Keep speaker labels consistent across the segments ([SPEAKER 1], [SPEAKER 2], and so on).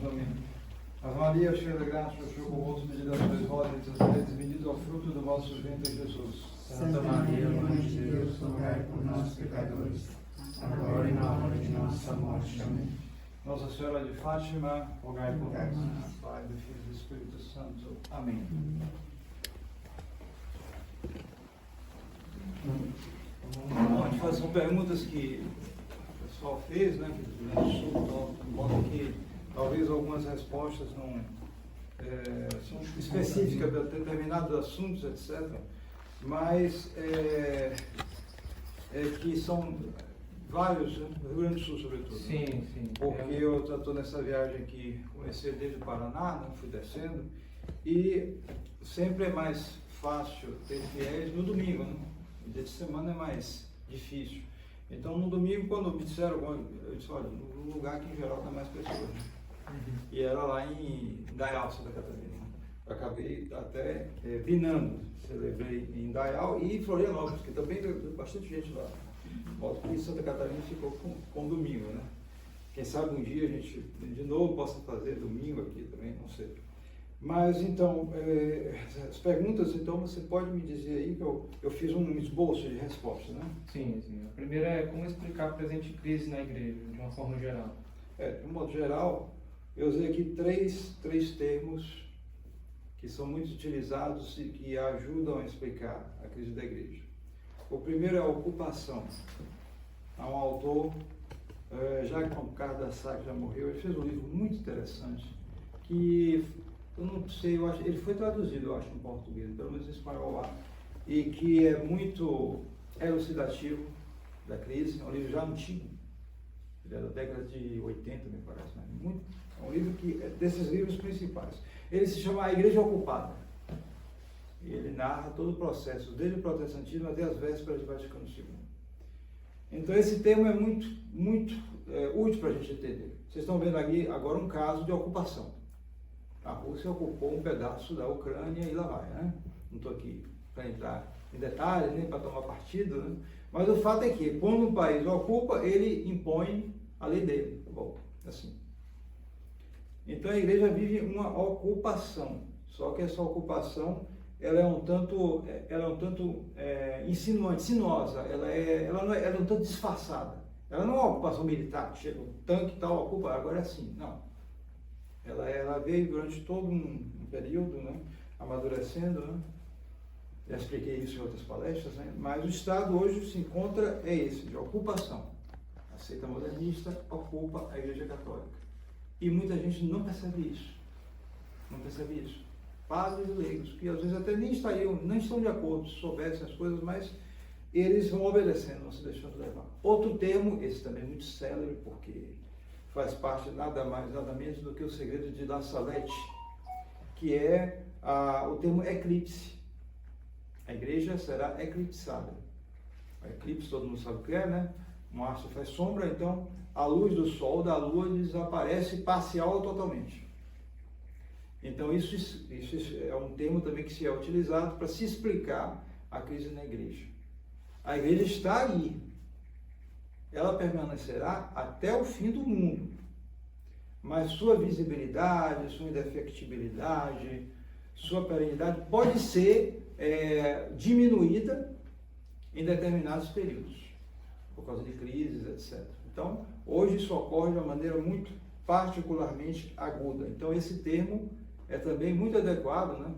[SPEAKER 1] Amém. Ave Maria, cheia de graça, o Senhor convosco, bendita sois vós entre as mulheres, bendito é o fruto do vosso ventre, Jesus.
[SPEAKER 2] Santa Maria, Mãe de Deus, rogai por nós, pecadores, agora e na hora de nossa morte. Amém.
[SPEAKER 1] Nossa Senhora de Fátima,
[SPEAKER 2] Rogai por nós.
[SPEAKER 1] Pai, do Filho e do Espírito Santo. Amém. Bom, a gente faz são perguntas que o pessoal fez, né? De modo que talvez algumas respostas não são específicas para determinados assuntos, etc. Mas que são vários, né? No Rio Grande do Sul, sobretudo.
[SPEAKER 3] Sim, sim.
[SPEAKER 1] Porque eu já estou nessa viagem aqui, comecei desde o Paraná, né? Fui descendo, e sempre é mais fácil ter fiéis no domingo, né? O dia de semana é mais difícil. Então, no domingo, quando me disseram, eu disse, olha, no lugar que em geral tem mais pessoas, né? E era lá em Indaial, Santa Catarina. Eu acabei até vinando, celebrei em Indaial e em Florianópolis, que também veio bastante gente lá. Modo que Santa Catarina ficou com domingo, né? Quem sabe um dia a gente de novo possa fazer domingo aqui também, não sei. Mas então, as perguntas, então você pode me dizer aí que eu fiz um esboço de resposta, né?
[SPEAKER 3] Sim, sim. A primeira é como explicar a presente crise na igreja, de uma forma geral.
[SPEAKER 1] De um modo geral, eu usei aqui três termos que são muito utilizados e que ajudam a explicar a crise da igreja. O primeiro é a ocupação. Há um autor, Jacques Cardassac, já morreu, ele fez um livro muito interessante, que eu não sei, eu acho, ele foi traduzido, eu acho, em português, pelo menos em espanhol lá, e que é muito elucidativo da crise, é um livro já antigo, ele é da década de 80, me parece, né? É um livro que é desses livros principais. Ele se chama A Igreja Ocupada. E ele narra todo o processo, desde o protestantismo até as vésperas de Vaticano II. Então esse tema é muito útil para a gente entender. Vocês estão vendo aqui agora um caso de ocupação. A Rússia ocupou um pedaço da Ucrânia e lá vai, né? Não estou aqui para entrar em detalhes, nem para tomar partido, né? Mas o fato é que quando um país ocupa, ele impõe a lei dele. Bom, assim. Então a igreja vive uma ocupação, só que essa ocupação ela é um tanto insinuante, sinuosa, ela é um tanto disfarçada. Ela não é uma ocupação militar, que chega um tanque e tal, ocupa, agora é assim, não. Ela veio durante todo um período, né, amadurecendo, né? Já expliquei isso em outras palestras, né? Mas o Estado hoje se encontra, esse, de ocupação. A seita modernista ocupa a Igreja Católica. E muita gente não percebe isso. Não percebe isso. Padres e leigos, que às vezes até nem estão de acordo, se soubessem as coisas, mas eles vão obedecendo, não se deixando levar. Outro termo, esse também é muito célebre, porque faz parte nada mais, nada menos do que o segredo de La Salette, que é o termo eclipse. A igreja será eclipsada. O eclipse, todo mundo sabe o que é, né? Um astro faz sombra, então a luz do sol, da lua, desaparece parcial ou totalmente. Então isso é um termo também que se é utilizado para se explicar a crise na igreja. A igreja está aí. Ela permanecerá até o fim do mundo. Mas sua visibilidade, sua indefectibilidade, sua perenidade pode ser diminuída em determinados períodos, por causa de crises, etc. Então, hoje isso ocorre de uma maneira muito particularmente aguda. Então, esse termo é também muito adequado, né,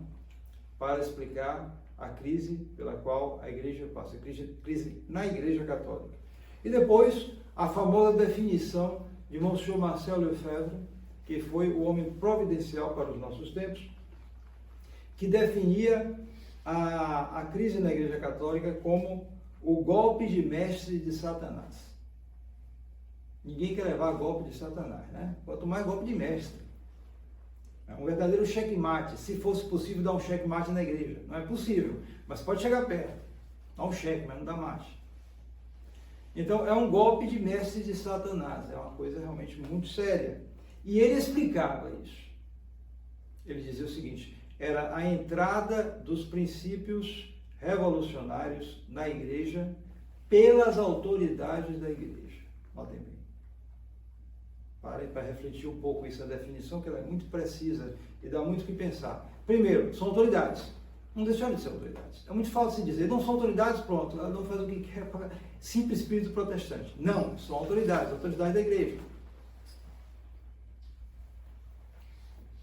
[SPEAKER 1] para explicar a crise pela qual a igreja passa, a crise na Igreja Católica. E depois, a famosa definição de Monsieur Marcel Lefebvre, que foi o homem providencial para os nossos tempos, que definia a crise na Igreja Católica como o golpe de mestre de Satanás. Ninguém quer levar golpe de Satanás, né? Quanto mais golpe de mestre. É um verdadeiro checkmate, se fosse possível dar um checkmate na igreja. Não é possível, mas pode chegar perto. Dá um cheque, mas não dá mate. Então, é um golpe de mestre de Satanás. É uma coisa realmente muito séria. E ele explicava isso. Ele dizia o seguinte: era a entrada dos princípios revolucionários na igreja pelas autoridades da igreja. Notem bem. Parem para refletir um pouco isso, a definição, que ela é muito precisa e dá muito o que pensar. Primeiro, são autoridades. Não deixaram de ser autoridades. É muito fácil de dizer, não são autoridades, pronto, ela não faz o que quer, simples espírito protestante. Não, são autoridades da igreja.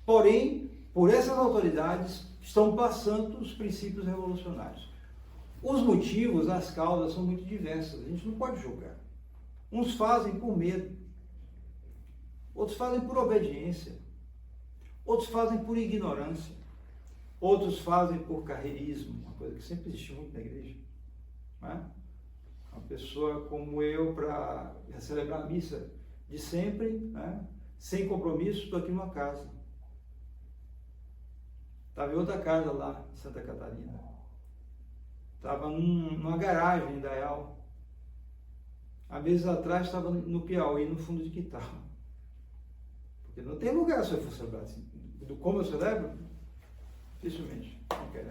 [SPEAKER 1] Porém, por essas autoridades, estão passando os princípios revolucionários. Os motivos, as causas são muito diversas, a gente não pode julgar. Uns fazem por medo, outros fazem por obediência, outros fazem por ignorância, outros fazem por carreirismo, uma coisa que sempre existiu muito na igreja. Não é? Uma pessoa como eu, para celebrar a missa de sempre, né? Sem compromisso, estou aqui numa casa. Estava em outra casa lá em Santa Catarina. Estava numa garagem em Dayal. Há meses atrás estava no Piauí, no fundo de quintal. Porque não tem lugar se eu for celebrar assim. Como eu celebro? Dificilmente. Não quero.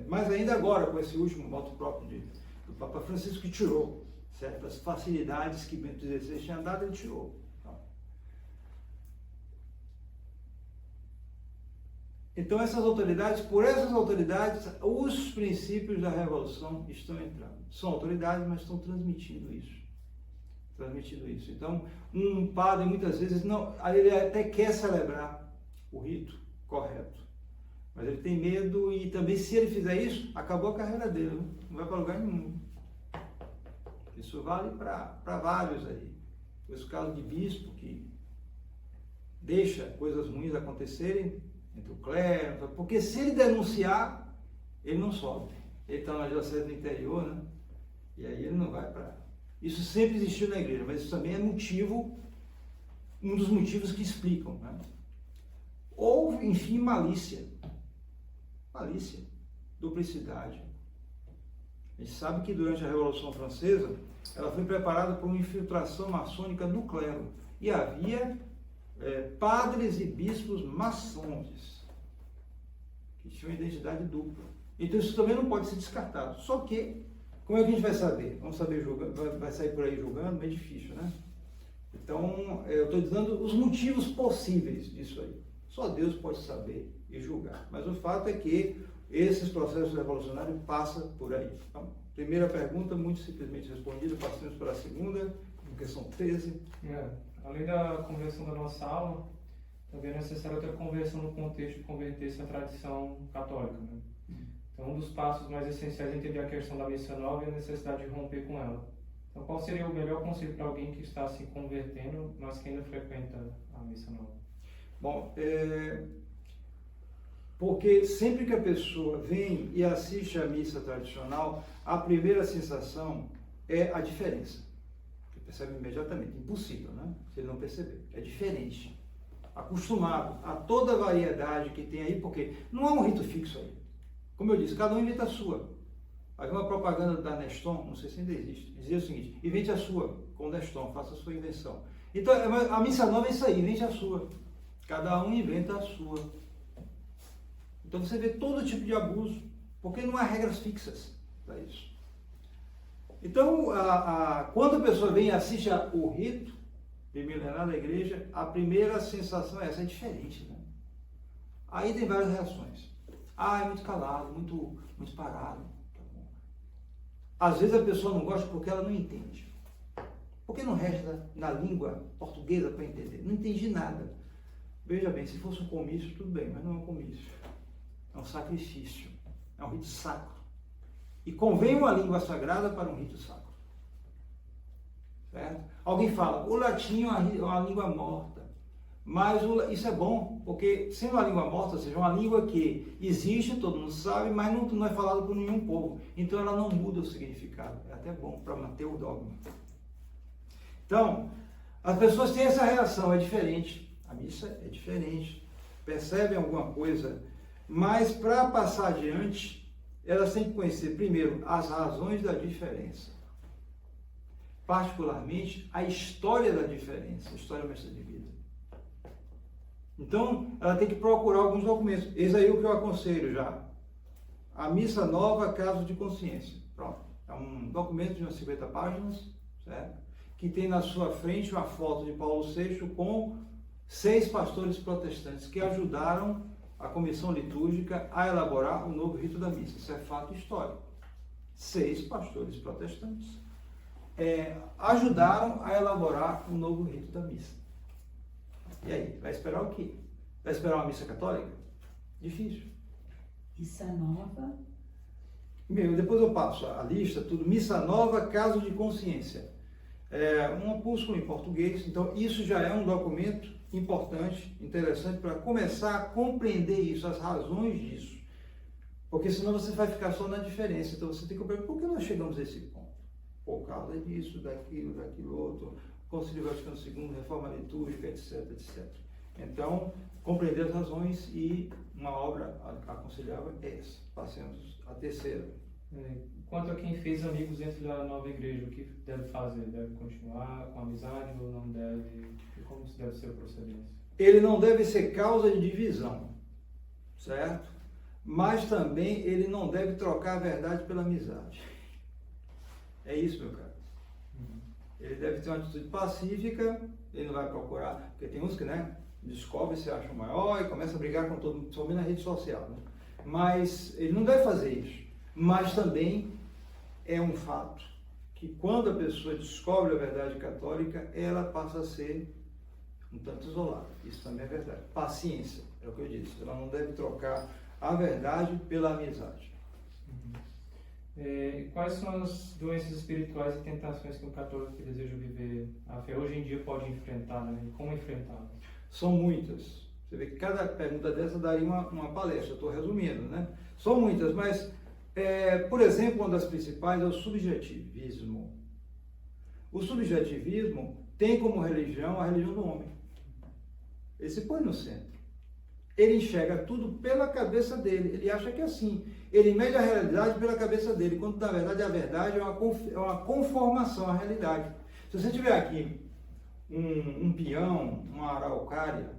[SPEAKER 1] Mas ainda agora, com esse último moto próprio do Papa Francisco, que tirou certas facilidades que Bento XVI tinha dado, ele tirou. Então, por essas autoridades, os princípios da revolução estão entrando. São autoridades, mas estão transmitindo isso. Então, um padre, muitas vezes, ele até quer celebrar o rito correto, mas ele tem medo e também, se ele fizer isso, acabou a carreira dele, não vai para lugar nenhum. Isso vale para vários aí. Esse caso de bispo que deixa coisas ruins acontecerem entre o clero, porque se ele denunciar, ele não sobe. Ele está na diocese do interior, né? E aí ele não vai para... Isso sempre existiu na igreja, mas isso também é um dos motivos que explicam, né? Ou, enfim, malícia, duplicidade. A gente sabe que durante a Revolução Francesa, ela foi preparada por uma infiltração maçônica no clero. E havia padres e bispos maçons, que tinham identidade dupla. Então isso também não pode ser descartado. Só que, como é que a gente vai saber? Vamos saber julgando, vai sair por aí julgando? É difícil, né? Então, eu estou dizendo os motivos possíveis disso aí. Só Deus pode saber e julgar. Mas o fato é que esses processos revolucionários passam por aí. Então, primeira pergunta, muito simplesmente respondida, passamos para a segunda, questão 13.
[SPEAKER 3] Além da conversão da nossa alma, também é necessário ter conversão no contexto de converter-se à tradição católica, né? Então, um dos passos mais essenciais é entender a questão da missa nova e a necessidade de romper com ela. Então, qual seria o melhor conselho para alguém que está se convertendo, mas que ainda frequenta a missa nova?
[SPEAKER 1] Bom, porque sempre que a pessoa vem e assiste a missa tradicional, a primeira sensação é a diferença. Você percebe imediatamente, impossível, né? Se ele não perceber. É diferente. Acostumado a toda a variedade que tem aí, porque não há um rito fixo aí. Como eu disse, cada um inventa a sua. Havia uma propaganda da Neston, não sei se ainda existe, dizia o seguinte: invente a sua com o Neston, faça a sua invenção. Então, a missa nova é isso aí, invente a sua. Cada um inventa a sua. Então você vê todo tipo de abuso, porque não há regras fixas para isso. Então, quando a pessoa vem e assiste o rito milenar da igreja, a primeira sensação é essa, é diferente, né? Aí tem várias reações. É muito calado, muito parado. Tá bom. Às vezes a pessoa não gosta porque ela não entende. Porque não resta na língua portuguesa para entender. Não entendi nada. Veja bem, se fosse um comício, tudo bem, mas não é um comício. É um sacrifício. É um rito sacro. E convém uma língua sagrada para um rito sacro. Certo? Alguém fala, o latim é uma língua morta. Mas isso é bom, porque sendo uma língua morta, ou seja, uma língua que existe, todo mundo sabe, mas não é falada por nenhum povo. Então ela não muda o significado. É até bom para manter o dogma. Então, as pessoas têm essa reação, é diferente. A missa é diferente. Percebem alguma coisa, mas para passar adiante, elas têm que conhecer primeiro as razões da diferença. Particularmente a história da diferença, a história mestra de vida. Então, ela tem que procurar alguns documentos. Eis aí o que eu aconselho já. A Missa Nova, Caso de Consciência. Pronto. É um documento de umas 50 páginas, certo? que tem na sua frente uma foto de Paulo VI com 6 pastores protestantes que ajudaram a comissão litúrgica a elaborar o novo rito da missa. Isso é fato histórico. 6 pastores protestantes ajudaram a elaborar o novo rito da missa. E aí, vai esperar o quê? Vai esperar uma missa católica? Difícil.
[SPEAKER 4] Missa nova.
[SPEAKER 1] Depois eu passo a lista, tudo. Missa nova, caso de consciência. Um opúsculo em português. Então, isso já é um documento importante, interessante, para começar a compreender isso, as razões disso. Porque senão você vai ficar só na diferença. Então, você tem que compreender por que nós chegamos a esse ponto. Por causa disso, daquilo outro, Concílio Vaticano II, reforma litúrgica, etc, etc. Então, compreender as razões e uma obra aconselhável é essa. Passemos à terceira.
[SPEAKER 3] Quanto a quem fez amigos dentro da nova igreja, o que deve fazer? Deve continuar com a amizade ou não deve? E como se deve ser o procedimento?
[SPEAKER 1] Ele não deve ser causa de divisão, certo? Mas também ele não deve trocar a verdade pela amizade. É isso, meu caro. Ele deve ter uma atitude pacífica, ele não vai procurar, porque tem uns que, descobre, se acham maior e começa a brigar com todo mundo, principalmente na rede social, Mas ele não deve fazer isso. Mas também é um fato que quando a pessoa descobre a verdade católica, ela passa a ser um tanto isolada. Isso também é verdade. Paciência, é o que eu disse. Ela não deve trocar a verdade pela amizade.
[SPEAKER 3] Quais são as doenças espirituais e tentações que um católico que deseja viver a fé hoje em dia pode enfrentar, E como enfrentá-las?
[SPEAKER 1] São muitas. Você vê que cada pergunta dessa daria uma palestra, estou resumindo, São muitas, mas, por exemplo, uma das principais é o subjetivismo. O subjetivismo tem como religião a religião do homem. Ele se põe no centro. Ele enxerga tudo pela cabeça dele. Ele acha que é assim. Ele mede a realidade pela cabeça dele, quando na verdade a verdade é uma conformação à realidade. Se você tiver aqui um peão, uma araucária,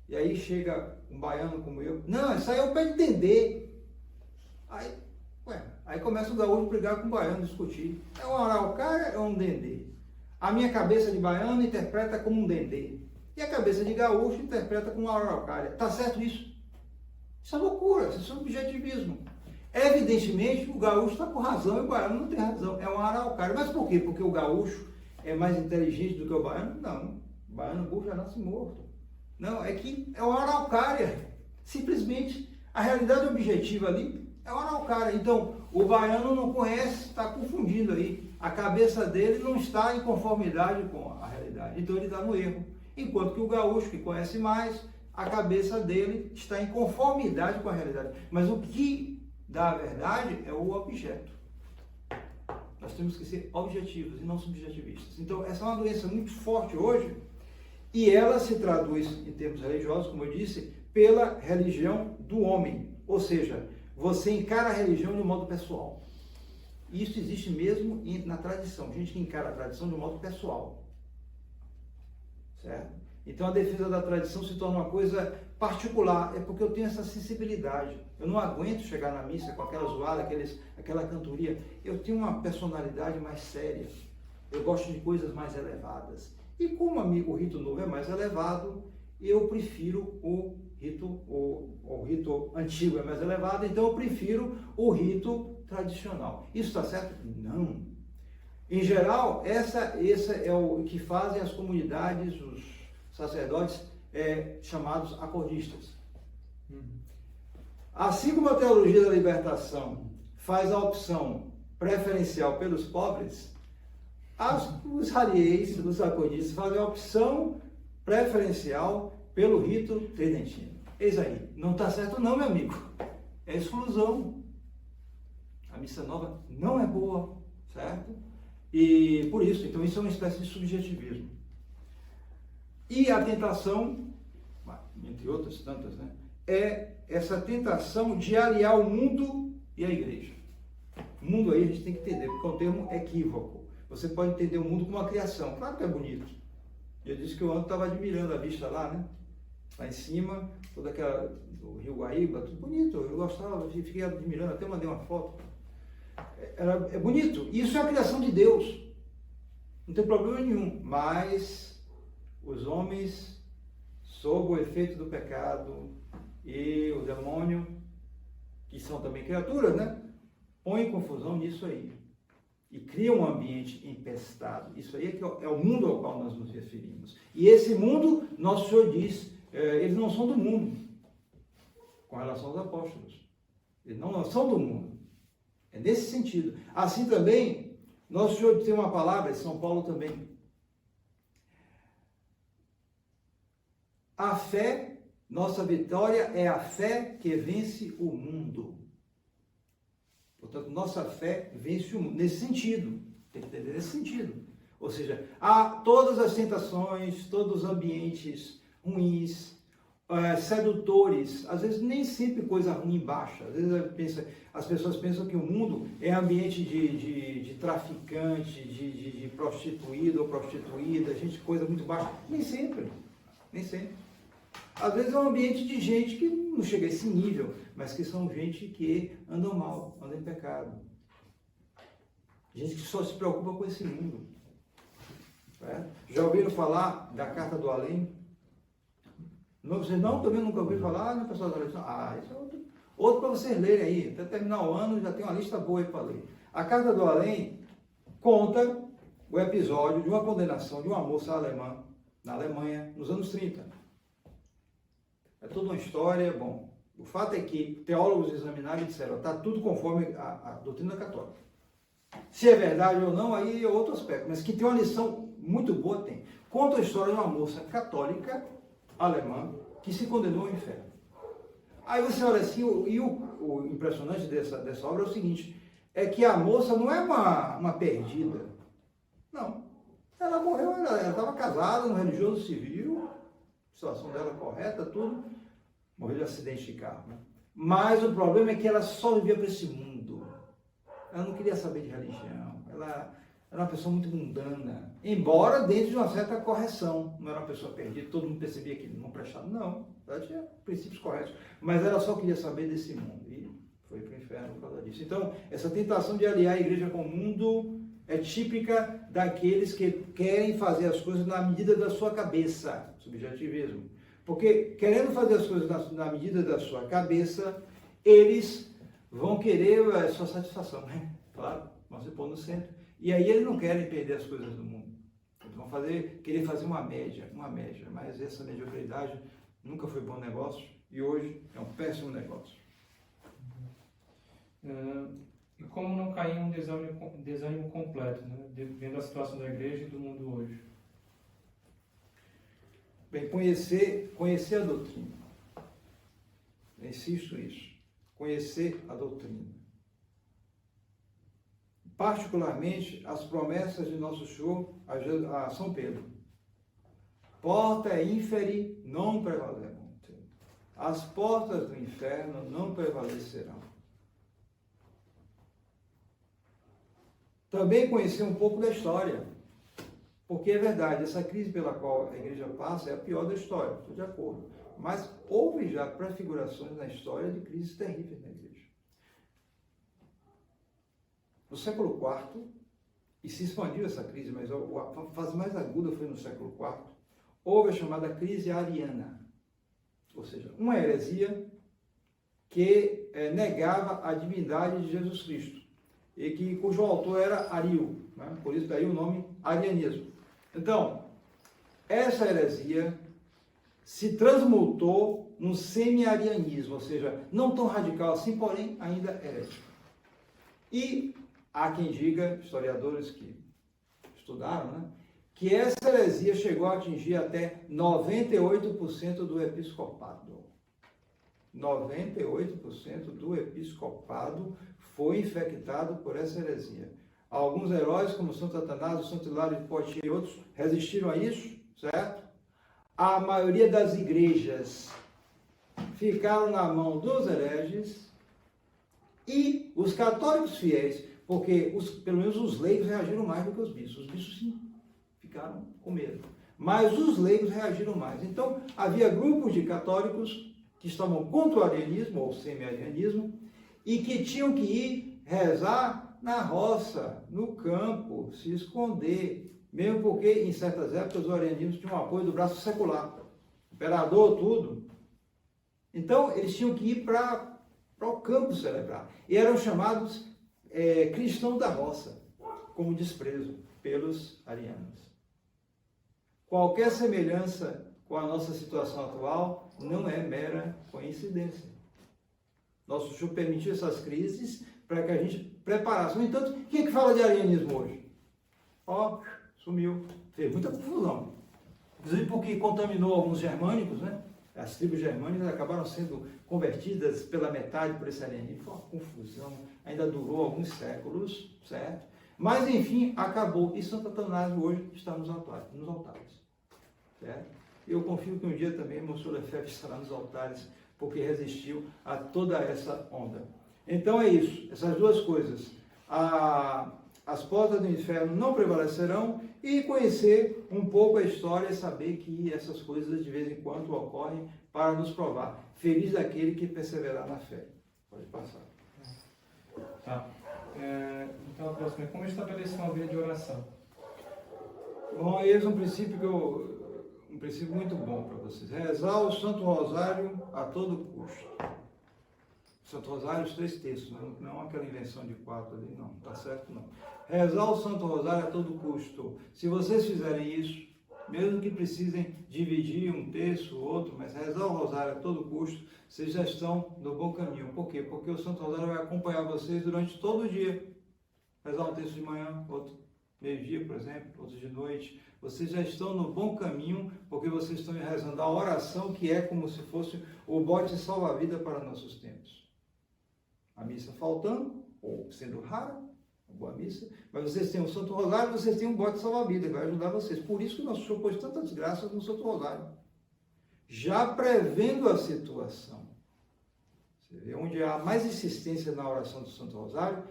[SPEAKER 1] e aí chega um baiano como eu, não, isso aí é o pé de dendê. Aí começa o gaúcho a brigar com o baiano, discutir. É uma araucária ou um dendê? A minha cabeça de baiano interpreta como um dendê. E a cabeça de gaúcho interpreta como uma araucária. Tá certo isso? Isso é loucura, isso é subjetivismo. Evidentemente, o gaúcho está com razão e o baiano não tem razão. É uma araucária. Mas por quê? Porque o gaúcho é mais inteligente do que o baiano? Não. O baiano burro já nasce morto. Não, é que é uma araucária. Simplesmente, a realidade objetiva ali é uma araucária. Então, o baiano não conhece, está confundindo aí. A cabeça dele não está em conformidade com a realidade. Então, ele está no erro. Enquanto que o gaúcho, que conhece mais, a cabeça dele está em conformidade com a realidade. Mas o que dá a verdade é o objeto. Nós temos que ser objetivos e não subjetivistas. Então, essa é uma doença muito forte hoje e ela se traduz, em termos religiosos, como eu disse, pela religião do homem. Ou seja, você encara a religião de um modo pessoal. E isso existe mesmo na tradição. Gente que encara a tradição de um modo pessoal. Certo? Então a defesa da tradição se torna uma coisa particular, é porque eu tenho essa sensibilidade. Eu não aguento chegar na missa com aquela zoada, aquela cantoria. Eu tenho uma personalidade mais séria. Eu gosto de coisas mais elevadas. E como o rito novo é mais elevado, eu prefiro o rito antigo é mais elevado, então eu prefiro o rito tradicional. Isso está certo? Não. Em geral, essa é o que fazem as comunidades, os sacerdotes chamados acordistas. Assim como a teologia da libertação faz a opção preferencial pelos pobres, os rariês, os acordistas, fazem a opção preferencial pelo rito tridentino. Eis aí, não está certo não, meu amigo. É exclusão. A missa nova não é boa, certo? E por isso, então isso é uma espécie de subjetivismo. E a tentação, entre outras tantas, é essa tentação de aliar o mundo e a igreja. O mundo aí a gente tem que entender, porque é um termo equívoco. Você pode entender o mundo como uma criação. Claro que é bonito. Eu disse que eu estava admirando a vista lá, Lá em cima, toda aquela do Rio Guaíba, tudo bonito. Eu gostava, fiquei admirando, até mandei uma foto. É bonito. Isso é a criação de Deus. Não tem problema nenhum, mas os homens, sob o efeito do pecado e o demônio, que são também criaturas, né? Põem confusão nisso aí. E criam um ambiente empestado. Isso aí é, é o mundo ao qual nós nos referimos. E esse mundo, nosso Senhor diz, eles não são do mundo, com relação aos apóstolos. Eles não são do mundo. É nesse sentido. Assim também, nosso Senhor tem uma palavra, em São Paulo também. A fé, nossa vitória é a fé que vence o mundo. Portanto, nossa fé vence o mundo. Nesse sentido. Tem que entender nesse sentido. Ou seja, há todas as tentações, todos os ambientes ruins, sedutores, às vezes nem sempre coisa ruim baixa. Às vezes as pessoas pensam que o mundo é ambiente de traficante, de prostituído ou prostituída, gente, coisa muito baixa. Nem sempre. Nem sempre. Às vezes é um ambiente de gente que não chega a esse nível, mas que são gente que andam mal, andam em pecado. Gente que só se preocupa com esse mundo. Já ouviram falar da Carta do Além? Não, vocês não, também nunca ouviram falar, né, pessoal da eleição? Isso é outro para vocês lerem aí. Até terminar o ano já tem uma lista boa aí para ler. A Carta do Além conta o episódio de uma condenação de uma moça alemã na Alemanha nos anos 30. É toda uma história, bom. O fato é que teólogos examinaram e disseram, está tudo conforme a doutrina católica. Se é verdade ou não, aí é outro aspecto, mas que tem uma lição muito boa, tem. Conta a história de uma moça católica alemã que se condenou ao inferno. Aí você olha assim, o impressionante dessa obra é o seguinte, é que a moça não é uma perdida. Não. Ela morreu, ela estava casada no religioso civil, situação dela correta, tudo, morreu de acidente de carro. Né? Mas o problema é que ela só vivia para esse mundo. Ela não queria saber de religião. Ela era uma pessoa muito mundana. Embora dentro de uma certa correção. Não era uma pessoa perdida, todo mundo percebia que não prestava. Não, ela tinha princípios corretos. Mas ela só queria saber desse mundo. E foi para o inferno por causa disso. Então, essa tentação de aliar a igreja com o mundo é típica daqueles que querem fazer as coisas na medida da sua cabeça, subjetivismo. Porque, querendo fazer as coisas na medida da sua cabeça, eles vão querer a sua satisfação, né? Claro, vão se pôr no centro. E aí eles não querem perder as coisas do mundo. Eles vão querer fazer uma média, mas essa mediocridade nunca foi bom negócio e hoje é um péssimo negócio.
[SPEAKER 3] E como não cair em um desânimo completo, né? Vendo a situação da igreja e do mundo hoje?
[SPEAKER 1] Bem, conhecer a doutrina. Eu insisto nisso. Conhecer a doutrina. Particularmente as promessas de Nosso Senhor a São Pedro. Porta inferi non prevalerunt. As portas do inferno não prevalecerão. Também conhecer um pouco da história. Porque é verdade, essa crise pela qual a igreja passa é a pior da história, estou de acordo. Mas houve já prefigurações na história de crises terríveis na igreja. No século IV, e se expandiu essa crise, mas a fase mais aguda foi no século IV, houve a chamada crise ariana. Ou seja, uma heresia que negava a divindade de Jesus Cristo. E cujo autor era Ario, né? Por isso daí o nome arianismo. Então, essa heresia se transmutou num semi-arianismo, ou seja, não tão radical assim, porém ainda herético. E há quem diga, historiadores que estudaram, né, que essa heresia chegou a atingir até 98% do episcopado. 98% do episcopado foi infectado por essa heresia. Alguns heróis, como Santo Atanásio, Santo Hilário de Poitiers e outros, resistiram a isso, certo? A maioria das igrejas ficaram na mão dos hereges e os católicos fiéis, porque pelo menos os leigos reagiram mais do que os bispos. Os bispos, sim, ficaram com medo. Mas os leigos reagiram mais. Então, havia grupos de católicos que estavam contra o arianismo, ou semi-arianismo, e que tinham que ir rezar na roça, no campo, se esconder, Mesmo porque, em certas épocas, os arianismos tinham apoio do braço secular. Imperador, tudo. Então, eles tinham que ir para o campo celebrar. E eram chamados cristãos da roça, como desprezo pelos arianos. Qualquer semelhança com a nossa situação atual não é mera coincidência. Nosso Senhor permitiu essas crises para que a gente preparasse. No entanto, quem é que fala de arianismo hoje? Ó, sumiu. Fez muita confusão. Inclusive porque contaminou alguns germânicos, né? As tribos germânicas acabaram sendo convertidas pela metade por esse arianismo. Foi uma confusão. Ainda durou alguns séculos, certo? Mas, enfim, acabou. E Santo Atanásio hoje está nos altares. Certo? Eu confio que um dia também Monsenhor Lefebvre estará nos altares, porque resistiu a toda essa onda. Então é isso, essas duas coisas. As portas do inferno não prevalecerão e conhecer um pouco a história e saber que essas coisas de vez em quando ocorrem para nos provar. Feliz daquele que perseverar na fé. Pode passar.
[SPEAKER 3] Tá. Então a próxima é como estabelecer uma vida de oração.
[SPEAKER 1] Bom, esse é um princípio um princípio muito bom para vocês. Rezar o Santo Rosário a todo custo. Santo Rosário, os 3 textos, não aquela invenção de 4 ali, não, tá certo não. Rezar o Santo Rosário a todo custo. Se vocês fizerem isso, mesmo que precisem dividir um terço, outro, mas rezar o Rosário a todo custo, vocês já estão no bom caminho. Por quê? Porque o Santo Rosário vai acompanhar vocês durante todo o dia. Rezar um terço de manhã, outro meio-dia, por exemplo, outro de noite. Vocês já estão no bom caminho, porque vocês estão rezando a oração, que é como se fosse o bote salva-vida para nossos tempos. A missa faltando, ou sendo rara, uma boa missa, mas vocês têm o Santo Rosário, vocês têm um bote salva-vida, que vai ajudar vocês. Por isso que o nosso Senhor pôs tantas graças no Santo Rosário. Já prevendo a situação. Você vê, onde há mais insistência na oração do Santo Rosário,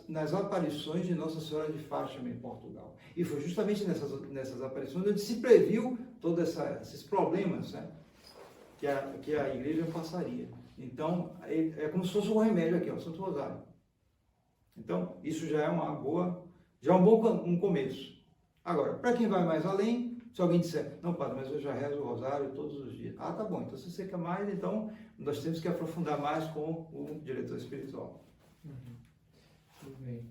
[SPEAKER 1] nas aparições de Nossa Senhora de Fátima em Portugal. E foi justamente nessas aparições onde se previu todos esses problemas, né, que a igreja passaria. Então, é como se fosse um remédio aqui, o Santo Rosário. Então, isso já é um começo. Agora, para quem vai mais além, se alguém disser, não, padre, mas eu já rezo o Rosário todos os dias. Ah, tá bom, então se você quer mais, então nós temos que aprofundar mais com o diretor espiritual.
[SPEAKER 3] Tudo bem.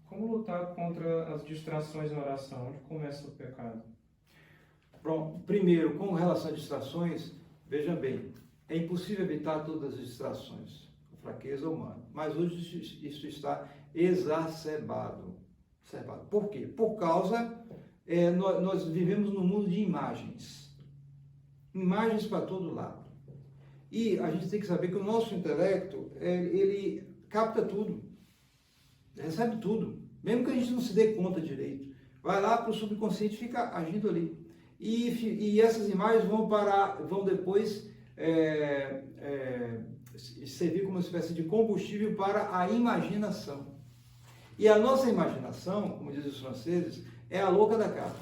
[SPEAKER 3] Como lutar contra as distrações na oração? Onde começa o pecado?
[SPEAKER 1] Pronto. Primeiro, com relação a distrações, vejam bem, é impossível evitar todas as distrações, a fraqueza humana, mas hoje isso está exacerbado. Por quê? Por causa, nós vivemos num mundo de imagens para todo lado. E a gente tem que saber que o nosso intelecto, ele capta tudo, recebe tudo, mesmo que a gente não se dê conta direito. Vai lá para o subconsciente e fica agindo ali. E essas imagens vão depois servir como uma espécie de combustível para a imaginação. E a nossa imaginação, como dizem os franceses, é a louca da casa.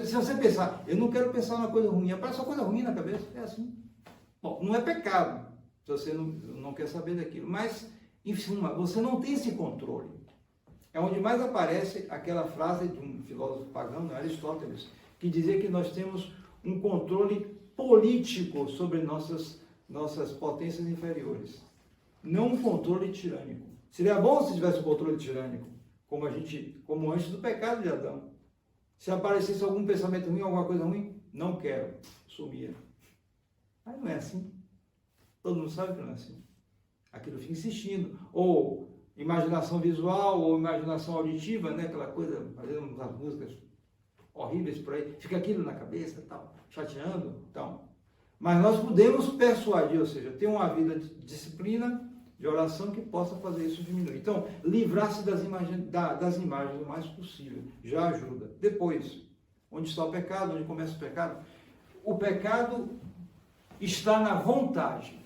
[SPEAKER 1] Se você pensar, eu não quero pensar numa coisa ruim, aparece uma coisa ruim na cabeça, é assim. Bom, não é pecado, se você não quer saber daquilo, mas, em suma, você não tem esse controle. É onde mais aparece aquela frase de um filósofo pagão, Aristóteles, que dizia que nós temos um controle político sobre nossas potências inferiores, não um controle tirânico. Seria bom se tivesse um controle tirânico, como antes do pecado de Adão. Se aparecesse algum pensamento ruim, alguma coisa ruim, não quero, sumia. Mas não é assim. Todo mundo sabe que não é assim. Aquilo fica insistindo. Ou imaginação visual, ou imaginação auditiva, né? Aquela coisa, fazendo umas músicas horríveis por aí, fica aquilo na cabeça, tal, chateando, tal. Mas nós podemos persuadir, ou seja, ter uma vida de disciplina, de oração que possa fazer isso diminuir. Então, livrar-se das imagens o mais possível já ajuda. Depois, onde está o pecado, onde começa o pecado? O pecado está na vontade.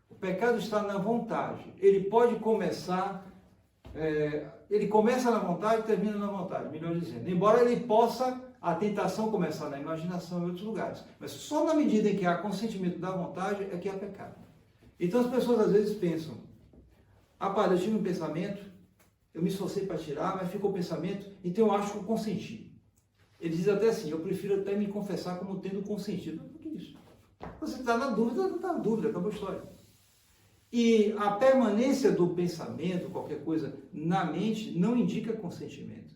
[SPEAKER 1] O pecado está na vontade. Ele pode começar, ele começa na vontade e termina na vontade, melhor dizendo. Embora ele possa, a tentação começar na imaginação em outros lugares. Mas só na medida em que há consentimento da vontade é que há pecado. Então as pessoas às vezes pensam, padre, eu tive um pensamento eu me esforcei para tirar, mas ficou o pensamento, então eu acho que eu consenti. Ele diz até assim, eu prefiro até me confessar como tendo consentido. Por que isso? Você está na dúvida, acabou a história. E a permanência do pensamento, qualquer coisa, na mente, não indica consentimento.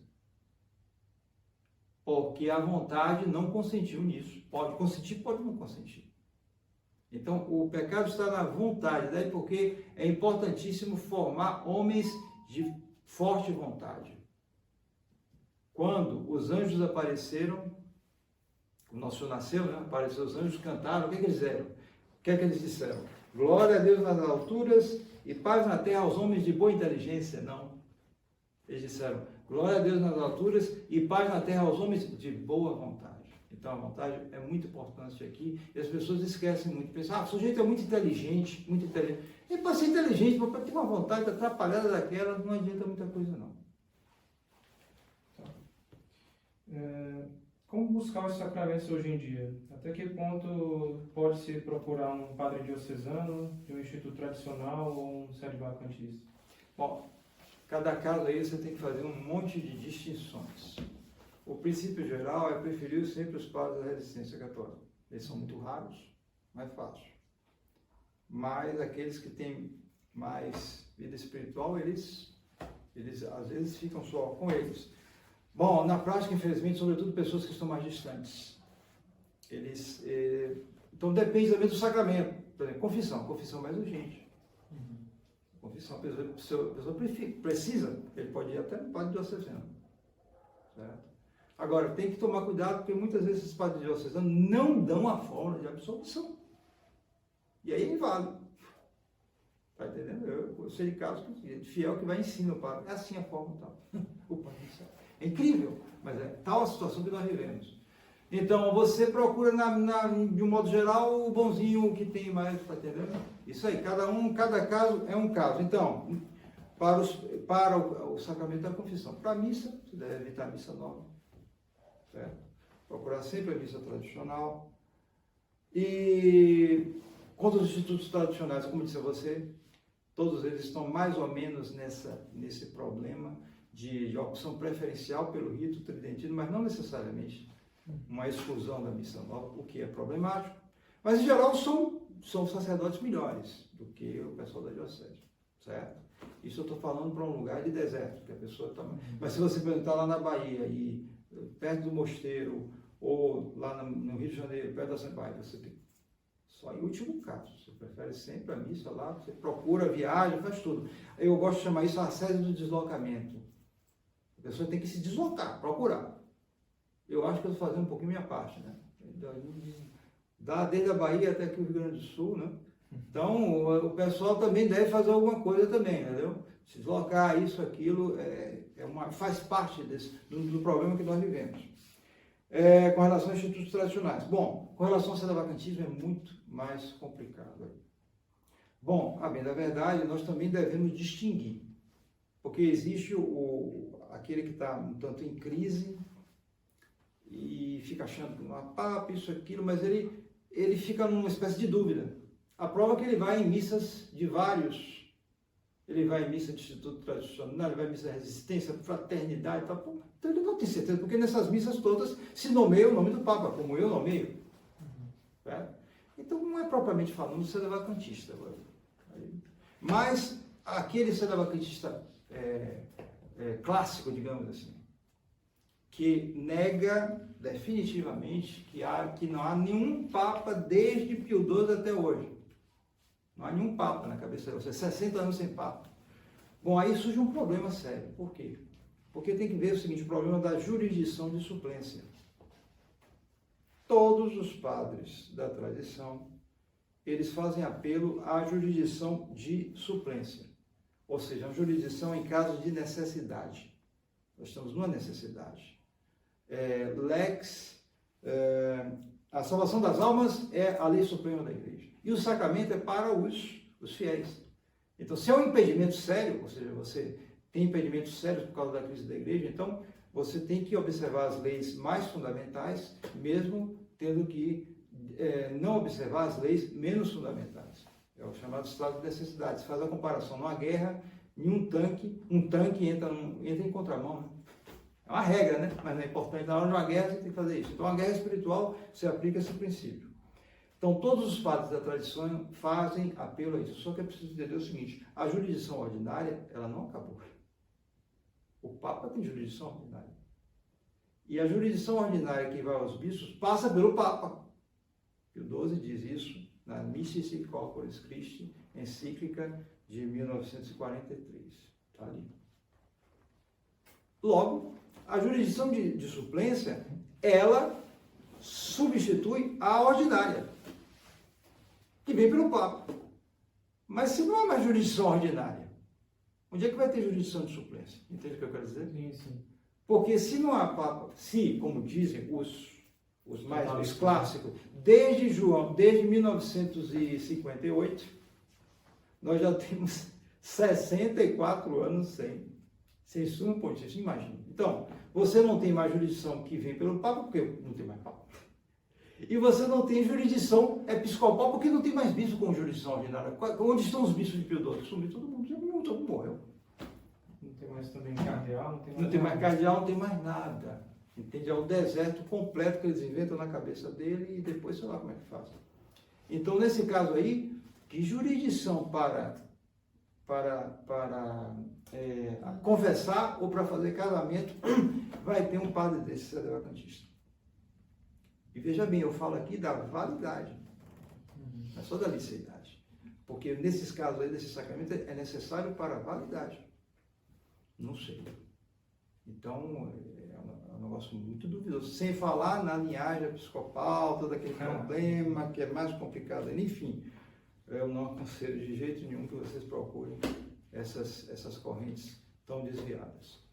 [SPEAKER 1] Porque a vontade não consentiu nisso. Pode consentir, pode não consentir. Então, o pecado está na vontade, daí porque é importantíssimo formar homens de forte vontade. Quando os anjos apareceram, o nosso Senhor nasceu, né? Apareceram os anjos, cantaram, o que eles fizeram? O que eles disseram? Glória a Deus nas alturas e paz na terra aos homens de boa inteligência. Não. Eles disseram, glória a Deus nas alturas e paz na terra aos homens de boa vontade. Então a vontade é muito importante aqui e as pessoas esquecem muito. Pensam, o sujeito é muito inteligente, muito inteligente. E para ser inteligente, para ter uma vontade atrapalhada daquela, não adianta muita coisa não.
[SPEAKER 3] Como buscar os sacramentos hoje em dia? Até que ponto pode-se procurar um padre diocesano, de um instituto tradicional ou um sedevacantista?
[SPEAKER 1] Bom, cada caso aí você tem que fazer um monte de distinções. O princípio geral é preferir sempre os padres da resistência católica. Eles são muito raros, mais fácil. Mas aqueles que têm mais vida espiritual, eles às vezes ficam só com eles. Bom, na prática, infelizmente, sobretudo pessoas que estão mais distantes. Então depende também do sacramento. Por exemplo, confissão mais urgente. Confissão, a pessoa precisa, ele pode ir até no padre diocesano. Certo? Agora, tem que tomar cuidado, porque muitas vezes esses padres diocesanos não dão a fórmula de absolvição. E aí é inválido. Está entendendo? Eu sei de casos de fiel que vai ensinar o padre. É assim a fórmula tal. O padre não sabe. É incrível, mas é tal a situação que nós vivemos. Então, você procura, de um modo geral, o bonzinho que tem mais, está entendendo? Isso aí, cada caso é um caso. Então, para o sacramento da confissão, para a missa, você deve evitar a missa nova, certo? Procurar sempre a missa tradicional. E quanto aos institutos tradicionais, como disse a você, todos eles estão mais ou menos nesse problema de opção preferencial pelo rito tridentino, mas não necessariamente uma exclusão da missa nova, o que é problemático. Mas, em geral, são sacerdotes melhores do que o pessoal da diocese, certo? Isso eu estou falando para um lugar de deserto, que a pessoa está... Mas se você perguntar lá na Bahia, e perto do mosteiro, ou lá no Rio de Janeiro, perto da Assembleia, você tem... Só em último caso, você prefere sempre a missa lá, você procura, viaja, faz tudo. Eu gosto de chamar isso a sede do deslocamento. A pessoa tem que se deslocar, procurar. Eu acho que eu estou fazendo um pouquinho minha parte, né? Dá desde a Bahia até aqui o Rio Grande do Sul, né? Então, o pessoal também deve fazer alguma coisa também, entendeu? Se deslocar, isso, aquilo, faz parte do problema que nós vivemos. Com relação aos institutos tradicionais. Bom, com relação ao sedevacantismo é muito mais complicado. Bom, a bem da verdade, nós também devemos distinguir, porque existe aquele que está um tanto em crise e fica achando que não há papo, isso, aquilo, mas ele fica numa espécie de dúvida. A prova é que ele vai em missas de vários, ele vai em missa de instituto tradicional, ele vai em missa de resistência, fraternidade e tal. Então ele não tem certeza, porque nessas missas todas se nomeia o nome do Papa, como eu nomeio. Certo? Então não é propriamente falando sedevacantista. Mas aquele sedevacantista clássico, digamos assim, que nega definitivamente que não há nenhum Papa desde Pio XII até hoje. Não há nenhum Papa na cabeça de você, 60 anos sem Papa. Bom, aí surge um problema sério. Por quê? Porque tem que ver o seguinte, o problema da jurisdição de suplência. Todos os padres da tradição, eles fazem apelo à jurisdição de suplência. Ou seja, a jurisdição em caso de necessidade. Nós estamos numa necessidade. A salvação das almas é a lei suprema da igreja. E o sacramento é para os fiéis. Então, se é um impedimento sério, ou seja, você tem impedimentos sérios por causa da crise da igreja, então você tem que observar as leis mais fundamentais, mesmo tendo que não observar as leis menos fundamentais. É o chamado estado de necessidade. Se faz a comparação numa guerra, em um tanque entra em contramão, né? É uma regra, né? Mas não é importante. Na hora de uma guerra, você tem que fazer isso. Então, a guerra espiritual, você aplica esse princípio. Então, todos os padres da tradição fazem apelo a isso. Só que é preciso entender o seguinte, a jurisdição ordinária, ela não acabou. O Papa tem jurisdição ordinária. E a jurisdição ordinária que vai aos bispos passa pelo Papa. Pio XII diz isso na Missis Corporis Christi, encíclica de 1943. Está ali. Logo, a jurisdição de suplência, ela substitui a ordinária, que vem pelo Papa. Mas se não há mais jurisdição ordinária, onde é que vai ter jurisdição de suplência? Entende o que eu quero dizer?
[SPEAKER 3] Sim, sim.
[SPEAKER 1] Porque se não há Papa, como dizem os clássicos, desde João, desde 1958, nós já temos 64 anos sem sumo pontífice, imagina. Então, você não tem mais jurisdição que vem pelo Papa, porque não tem mais Papa. E você não tem jurisdição episcopal, porque não tem mais bispo com jurisdição ordinária. Onde estão os bispos de Pio XII? Sumiu todo mundo, todo mundo morreu.
[SPEAKER 3] Não tem mais também cardeal,
[SPEAKER 1] Não tem mais cardeal, não tem mais nada. Entende? É o deserto completo que eles inventam na cabeça dele e depois sei lá como é que faz. Então, nesse caso aí, que jurisdição para confessar ou para fazer casamento vai ter um padre desse sedevacantista? E veja bem, eu falo aqui da validade, não é só da liceidade. Porque nesses casos aí, desse sacramento, é necessário para a validade. Não sei. Então, é um negócio muito duvidoso. Sem falar na linhagem episcopal, todo aquele problema que é mais complicado. Enfim, eu não aconselho de jeito nenhum que vocês procurem essas correntes tão desviadas.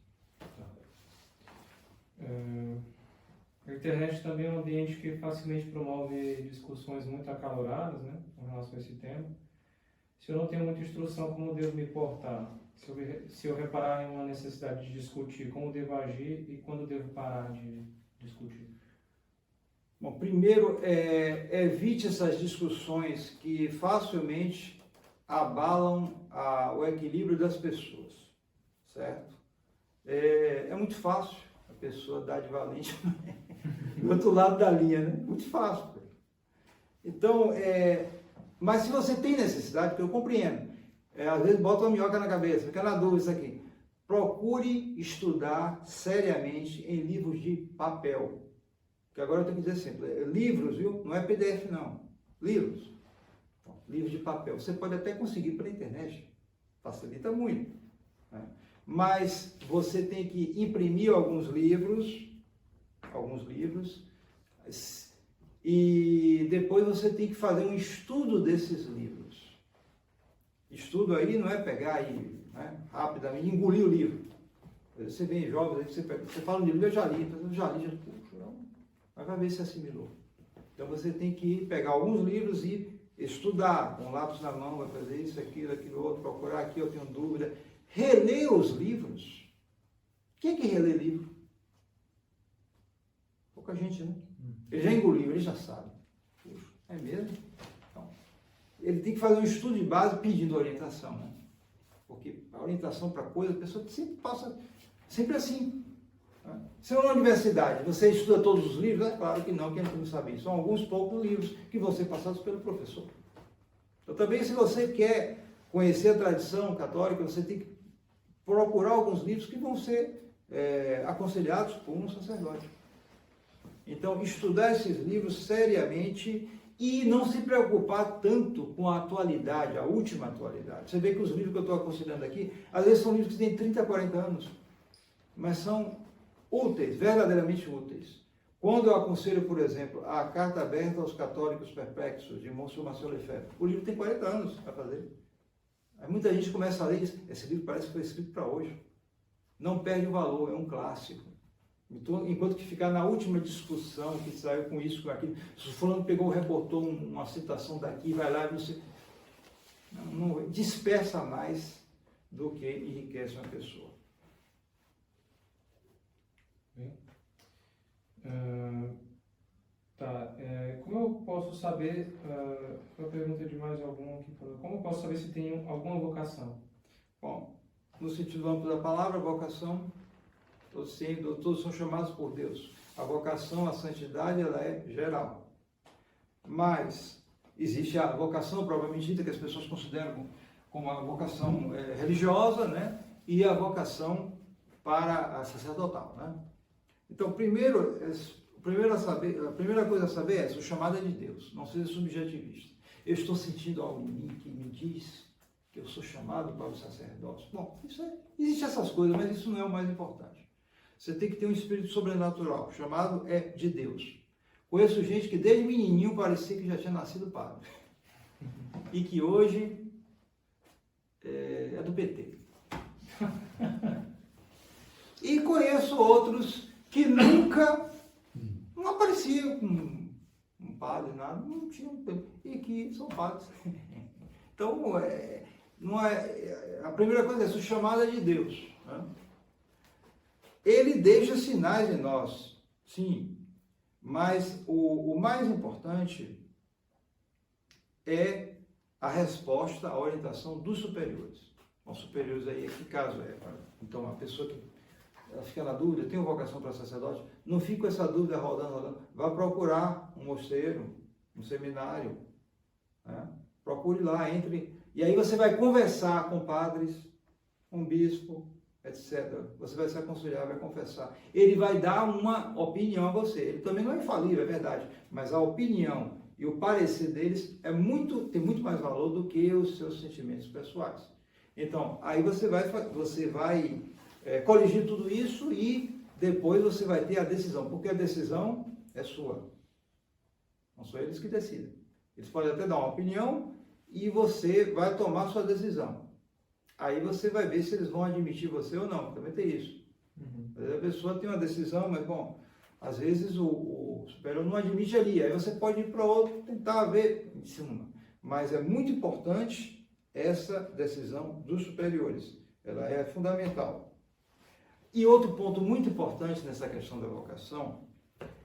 [SPEAKER 3] A internet também é um ambiente que facilmente promove discussões muito acaloradas, né, com relação a esse tema. Se eu não tenho muita instrução, como devo me portar? Se eu reparar em uma necessidade de discutir, como devo agir e quando devo parar de discutir?
[SPEAKER 1] Bom, primeiro, evite essas discussões que facilmente abalam o equilíbrio das pessoas, certo? É muito fácil a pessoa dar de valente do outro lado da linha, né? Muito fácil. Então, mas se você tem necessidade, que eu compreendo, às vezes bota uma minhoca na cabeça, fica na dúvida isso aqui. Procure estudar seriamente em livros de papel. Porque agora eu tenho que dizer sempre, livros, viu? Não é PDF não, livros. Então, livros de papel. Você pode até conseguir pela internet, facilita muito. Né? Mas você tem que imprimir alguns livros, e depois você tem que fazer um estudo desses livros. Estudo aí não é pegar e rapidamente engolir o livro. Você vê jovens aí que você fala um livro, eu já li, puxa, mas vai ver se assimilou. Então você tem que pegar alguns livros e estudar, com lápis na mão, vai fazer isso, aquilo outro, procurar aqui, eu tenho dúvida. Reler os livros. Quem é que relê livro? Pouca gente, né? Ele já engoliu, ele já sabe. Puxa, é mesmo? Então, ele tem que fazer um estudo de base pedindo orientação, né? Porque a orientação para coisa, a pessoa sempre passa, sempre assim. Né? Se é uma universidade, você estuda todos os livros? É claro que não, que a gente não sabe isso. São alguns poucos livros que vão ser passados pelo professor. Então, também, se você quer conhecer a tradição católica, você tem que procurar alguns livros que vão ser aconselhados por um sacerdote. Então, estudar esses livros seriamente e não se preocupar tanto com a atualidade, a última atualidade. Você vê que os livros que eu estou aconselhando aqui, às vezes são livros que têm 30, 40 anos, mas são úteis, verdadeiramente úteis. Quando eu aconselho, por exemplo, a Carta Aberta aos Católicos Perplexos, de Monsenhor Marcel Lefebvre, o livro tem 40 anos para fazer. Aí muita gente começa a ler e diz, esse livro parece que foi escrito para hoje. Não perde o valor, é um clássico. Então, enquanto que ficar na última discussão que saiu com isso, com aquilo, se o fulano pegou, reportou uma citação daqui, vai lá e você não dispersa mais do que enriquece uma pessoa.
[SPEAKER 3] Bem, como eu posso saber, foi a pergunta de mais algum aqui, como eu posso saber se tenho alguma vocação?
[SPEAKER 1] Bom, no sentido amplo da palavra, vocação, todos são chamados por Deus. A vocação, a santidade, ela é geral. Mas existe a vocação propriamente dita, que as pessoas consideram como a vocação religiosa, né? E a vocação para a sacerdotal, né? Então, a primeira coisa a saber é: o chamado é de Deus, não seja subjetivista. Eu estou sentindo algo em mim que me diz que eu sou chamado para o sacerdócio. Bom, existem essas coisas, mas isso não é o mais importante. Você tem que ter um espírito sobrenatural. O chamado é de Deus. Conheço gente que desde menininho parecia que já tinha nascido padre. E que hoje é do PT. E conheço outros que nunca não apareciam com um padre, nada, não tinham, e que são padres. Então, a primeira coisa é: o chamado é de Deus, né? Ele deixa sinais em nós, sim, mas o mais importante é a resposta, a orientação dos superiores. Os superiores aí, que caso é? Então, a pessoa que ela fica na dúvida: eu tenho vocação para sacerdote? Não fica com essa dúvida rodando. Vá procurar um mosteiro, um seminário, né? Procure lá, entre. E aí você vai conversar com padres, com bispo, etc. Você vai se aconselhar, vai confessar. Ele vai dar uma opinião a você. Ele também não é infalível, é verdade. Mas a opinião e o parecer deles tem muito mais valor do que os seus sentimentos pessoais. Então, aí você vai coligir tudo isso e depois você vai ter a decisão. Porque a decisão é sua. Não são eles que decidem. Eles podem até dar uma opinião e você vai tomar sua decisão. Aí você vai ver se eles vão admitir você ou não. Também tem isso. Às vezes a pessoa tem uma decisão, mas bom, às vezes o superior não admite ali. Aí você pode ir para outro, tentar ver em cima. Mas é muito importante essa decisão dos superiores. Ela é fundamental. E outro ponto muito importante nessa questão da vocação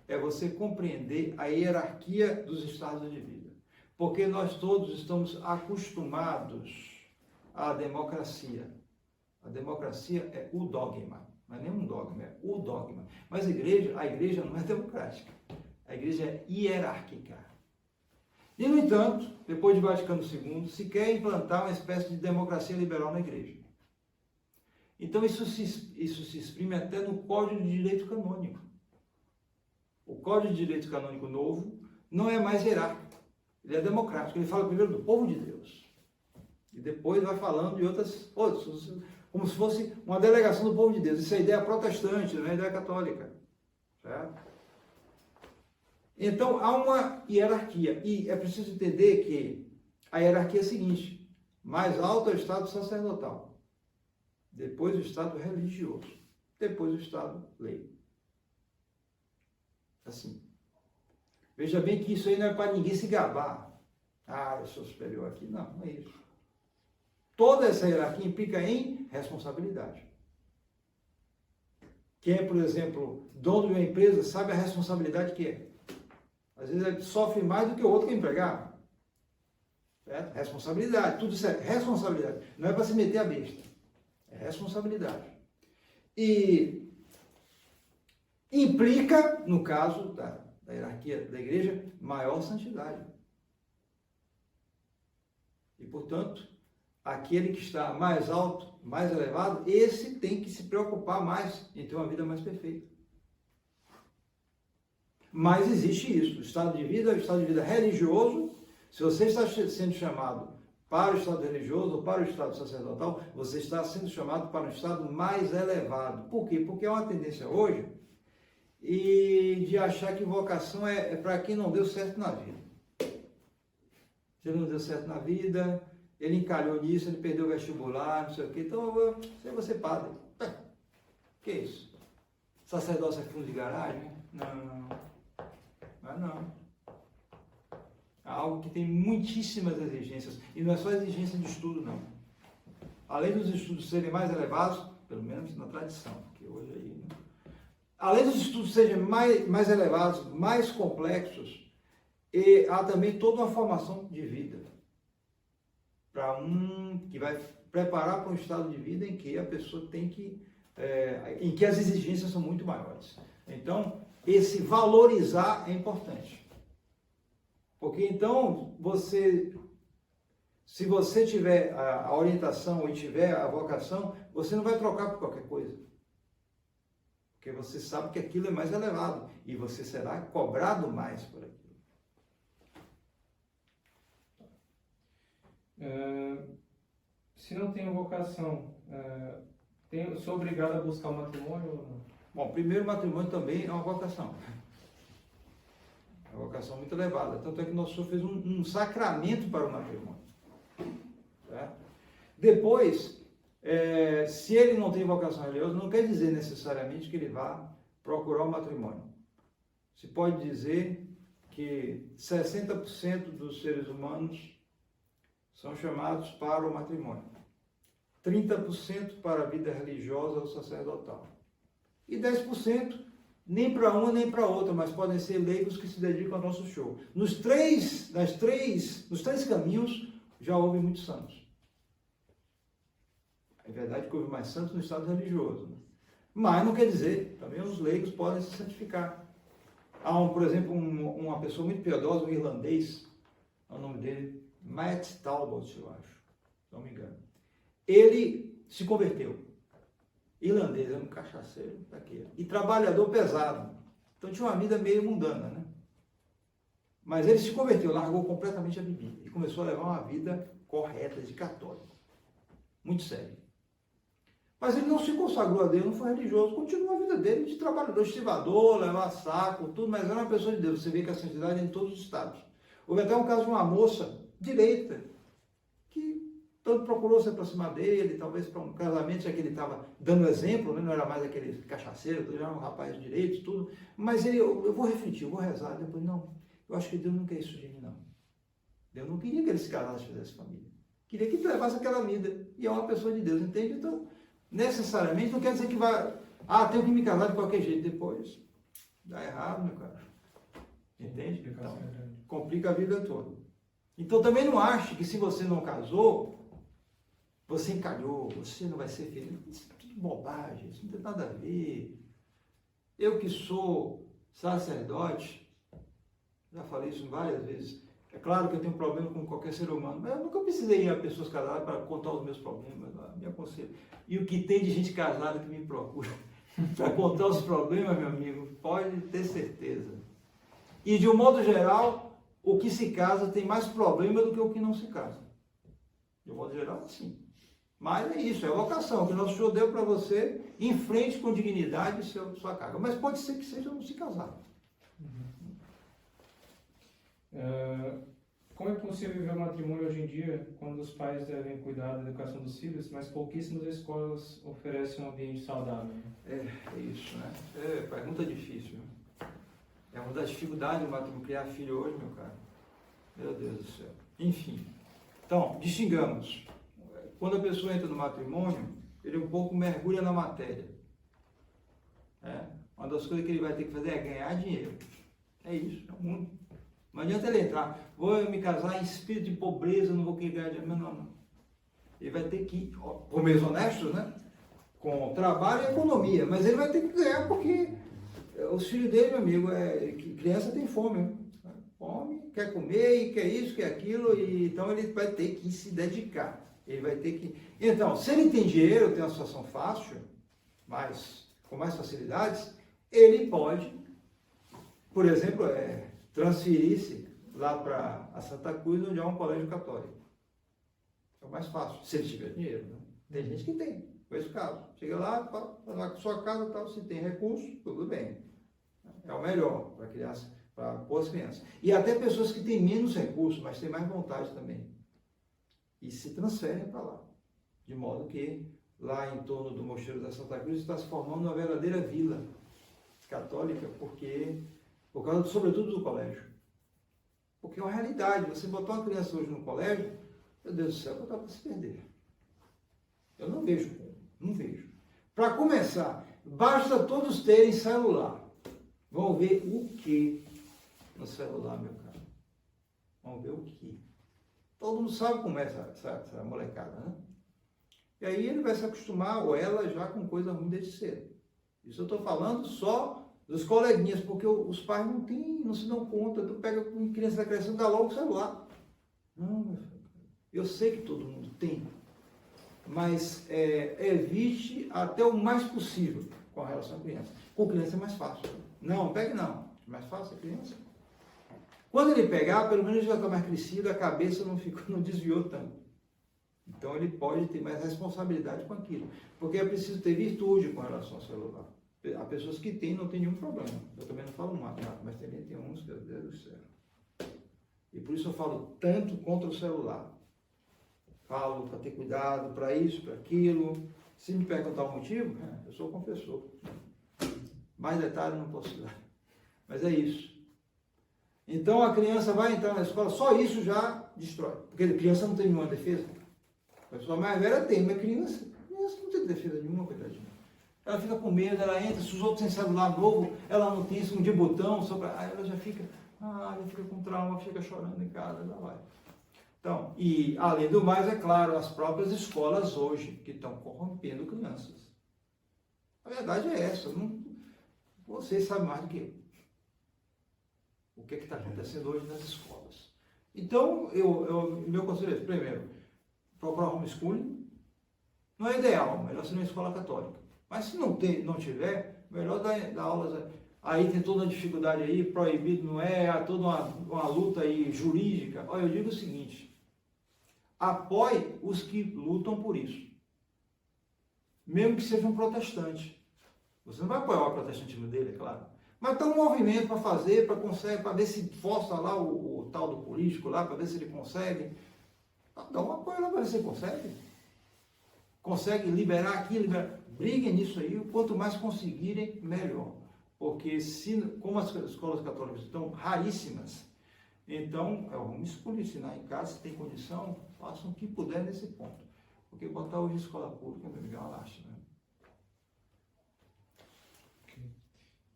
[SPEAKER 1] é você compreender a hierarquia dos estados de vida. Porque nós todos estamos acostumados à democracia. A democracia é o dogma, não é nem um dogma, é o dogma. Mas a igreja não é democrática, a igreja é hierárquica. E, no entanto, depois de Vaticano II, se quer implantar uma espécie de democracia liberal na igreja. Então, isso se exprime até no Código de Direito Canônico. O Código de Direito Canônico novo não é mais hierárquico, ele é democrático. Ele fala primeiro do povo de Deus e depois vai falando de outros, como se fosse uma delegação do povo de Deus. Isso é a ideia protestante, não é a ideia católica. Certo? Então, há uma hierarquia e é preciso entender que a hierarquia é a seguinte: mais alto é o estado sacerdotal, depois o estado religioso, depois o estado lei. Assim. Veja bem que isso aí não é para ninguém se gabar. Ah, eu sou superior aqui. Não, não é isso. Toda essa hierarquia implica em responsabilidade. Quem é, por exemplo, dono de uma empresa sabe a responsabilidade que é. Às vezes ele sofre mais do que o outro que é empregado. Certo? Responsabilidade, tudo isso é responsabilidade. Não é para se meter a besta. É responsabilidade. E implica, no caso da hierarquia da igreja, maior santidade. E, portanto, aquele que está mais alto, mais elevado, esse tem que se preocupar mais em ter uma vida mais perfeita. Mas existe isso, o estado de vida religioso. Se você está sendo chamado para o estado religioso ou para o estado sacerdotal, você está sendo chamado para um estado mais elevado. Por quê? Porque é uma tendência hoje e de achar que vocação é para quem não deu certo na vida. Se ele não deu certo na vida, ele encalhou nisso, ele perdeu o vestibular, não sei o quê, então eu vou ser padre. Que isso? Sacerdócio é fundo de garagem? Não. É algo que tem muitíssimas exigências, e não é só exigência de estudo, não. Além dos estudos serem mais elevados, pelo menos na tradição, porque hoje aí, né? Além dos estudos serem mais elevados, mais complexos, há também toda uma formação de vida para um que vai preparar para um estado de vida em que a pessoa tem que, em que as exigências são muito maiores. Então, esse valorizar é importante. Porque então, se você tiver a orientação e tiver a vocação, você não vai trocar por qualquer coisa. Porque você sabe que aquilo é mais elevado e você será cobrado mais por aquilo.
[SPEAKER 3] Se não tenho vocação, sou obrigado a buscar o matrimônio ou não?
[SPEAKER 1] Bom, primeiro, o matrimônio também é uma vocação. É uma vocação muito elevada. Tanto é que nosso Senhor fez um sacramento para o matrimônio. Certo? Depois, se ele não tem vocação religiosa, não quer dizer necessariamente que ele vá procurar o matrimônio. Se pode dizer que 60% dos seres humanos são chamados para o matrimônio, 30% para a vida religiosa ou sacerdotal, e 10% nem para uma nem para outra, mas podem ser leigos que se dedicam ao nosso show. Nos três caminhos já houve muitos santos. É verdade que houve mais santos no estado religioso, né? Mas não quer dizer, também os leigos podem se santificar. Há, por exemplo, uma pessoa muito piedosa, um irlandês, é o nome dele, Matt Talbot, eu acho, se não me engano. Ele se converteu. Irlandês, era um cachaceiro daquele. E trabalhador pesado. Então tinha uma vida meio mundana, né? Mas ele se converteu, largou completamente a bebida e começou a levar uma vida correta de católico. Muito sério. Mas ele não se consagrou a Deus, não foi religioso, continuou a vida dele de trabalhador, estivador, levar saco, tudo, mas era uma pessoa de Deus. Você vê que a santidade é em todos os estados. Houve até um caso de uma moça direita, que tanto procurou se aproximar dele, talvez para um casamento, já que ele estava dando exemplo, né? Não era mais aquele cachaceiro, já era um rapaz direito, tudo, mas eu vou refletir, eu vou rezar, depois, não, eu acho que Deus não quer isso de mim, não. Deus não queria que ele se casasse e fizesse família. Queria que ele levasse aquela vida, e é uma pessoa de Deus, entende? Então, necessariamente, não quer dizer que vai, tenho que me casar de qualquer jeito depois. Dá errado, meu cara. Entende? Então, complica a vida toda. Então também não ache que se você não casou, você encalhou, você não vai ser feliz. Isso é tudo bobagem, isso não tem nada a ver. Eu que sou sacerdote, já falei isso várias vezes, é claro que eu tenho problema com qualquer ser humano, mas eu nunca precisei ir a pessoas casadas para contar os meus problemas, me aconselho. E o que tem de gente casada que me procura para contar os problemas, meu amigo, pode ter certeza. E de um modo geral, o que se casa tem mais problema do que o que não se casa. De um modo geral, sim. Mas é isso, é a vocação que o nosso Senhor deu para você, em frente com dignidade sua carga. Mas pode ser que seja não se casar.
[SPEAKER 3] Como é possível viver o matrimônio hoje em dia, quando os pais devem cuidar da educação dos filhos, mas pouquíssimas escolas oferecem um ambiente saudável?
[SPEAKER 1] É isso, né? É pergunta difícil. É uma das dificuldades do matrimônio, criar filho hoje, meu cara. Meu Deus do céu. Enfim. Então, distingamos. Quando a pessoa entra no matrimônio, ele um pouco mergulha na matéria. Uma das coisas que ele vai ter que fazer é ganhar dinheiro. É isso, é o mundo. Não adianta ele entrar, vou me casar em espírito de pobreza, não vou querer ganhar dinheiro. Não. Ele vai ter que, por meios honestos, né? Com trabalho e economia, mas ele vai ter que ganhar porque os filhos dele, meu amigo, criança tem fome, né? Fome, quer comer, e quer isso, quer aquilo, e então ele vai ter que se dedicar. Ele vai ter que... Então, se ele tem dinheiro, tem uma situação fácil, com mais facilidades, ele pode, por exemplo, transferir-se lá para a Santa Cruz, onde há um colégio católico. É o mais fácil, se ele tiver dinheiro, né? Tem gente que tem, foi esse caso. Chega lá com sua casa, tal, se tem recurso, tudo bem. É o melhor para criança, para boas crianças. E até pessoas que têm menos recursos, mas têm mais vontade também. E se transferem para lá. De modo que lá em torno do Mosteiro da Santa Cruz está se formando uma verdadeira vila católica, por causa, sobretudo, do colégio. Porque é uma realidade. Você botar uma criança hoje no colégio, meu Deus do céu, vai para se perder. Eu não vejo como. Não vejo. Para começar, basta todos terem celular. Vão ver o que no celular, meu caro? Vão ver o que? Todo mundo sabe como é essa molecada, né? E aí ele vai se acostumar, ou ela, já com coisa ruim desde cedo. Isso eu estou falando só dos coleguinhas, porque os pais não se dão conta. Tu pega uma criança crescendo, dá logo o celular. Não, meu filho, eu sei que todo mundo tem, mas evite até o mais possível com relação à criança. Com criança é mais fácil. Não, pegue não. É mais fácil a criança. Quando ele pegar, pelo menos já está mais crescido, a cabeça não desviou tanto. Então ele pode ter mais responsabilidade com aquilo. Porque é preciso ter virtude com relação ao celular. Há pessoas que têm, não tem nenhum problema. Eu também não falo nada, mas também tem uns que, meu Deus do céu. E por isso eu falo tanto contra o celular. Falo para ter cuidado, para isso, para aquilo. Se me perguntar o motivo, eu sou confessor. Mais detalhes não posso dar. Mas é isso. Então a criança vai entrar na escola, só isso já destrói. Porque a criança não tem nenhuma defesa. A pessoa mais velha tem, mas criança não tem defesa nenhuma, coitadinha. Ela fica com medo, ela entra, se os outros têm celular novo, ela não tem isso de botão, aí ela já fica com trauma, fica chorando em casa, ela vai. Então, e além do mais, é claro, as próprias escolas hoje, que estão corrompendo crianças. A verdade é essa, vocês sabem mais do que eu. O que está acontecendo hoje nas escolas. Então, meu conselho é, primeiro, procurar homeschooling. Não é ideal, melhor ser uma escola católica. Mas se não tiver, melhor dar aulas. Aí tem toda uma dificuldade aí, proibido não é, há toda uma luta aí jurídica. Olha, eu digo o seguinte, apoie os que lutam por isso. Mesmo que seja um protestante. Você não vai apoiar o protestantismo dele, é claro. Mas tem um movimento para fazer, para ver se força lá o tal do político lá, para ver se ele consegue. Dá um apoio lá para ver se ele consegue. Consegue liberar aqui, briguem nisso aí, quanto mais conseguirem, melhor. Porque como as escolas católicas estão raríssimas, então vamos ensinar em casa, se tem condição, façam o que puder nesse ponto. Porque botar hoje escola pública, meu amigo, é uma lástima.